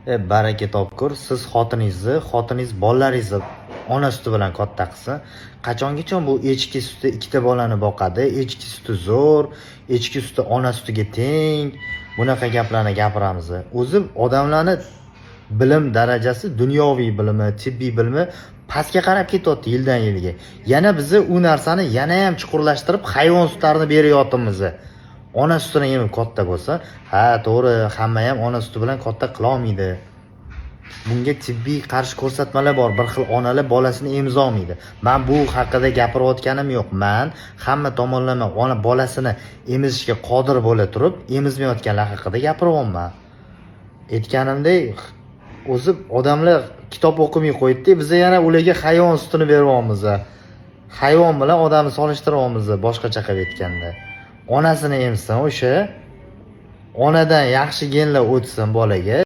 Baraka topkur, siz xotiningiz bolalaringizni ona suti bilan katta qilsin. Qachongacha bu echki suti ikkita bolani boqadi? Echki suti zo'r, echki suti ona sutiga teng. Bunaqa gaplarni gapiramiz. O'zi odamlarni bilim darajasi, dunyoviy bilimi, tibbiy bilimi pastga qarab ketyapti yildan yilga. Yana biz u narsani yana ham chuqurlashtirib hayvon sutlarini beryapmiz. Ona sutini ham katta bo'lsa, ha, to'g'ri, hamma ham ona suti bilan katta qila olmaydi. Bunga tibbiy qarshi ko'rsatmalar bor. Bir xil onalar bolasini emizolmaydi. Men bu haqida gapirayotganim yo'q. Men hamma tomonlama ona bolasini emizishga qodir bo'la turib, emizmayotganlar haqida gapiryapman. Aytganimdek, o'zi odamlar kitob o'qimay qo'ydi, biz yana ularga hayvon sutini beryapmiz. Hayvon bilan odamni solishtiryapmiz, boshqacha qilib aytganda. Onasini emsin, o'sha onadan yaxshi genlar o'tsin bolaga.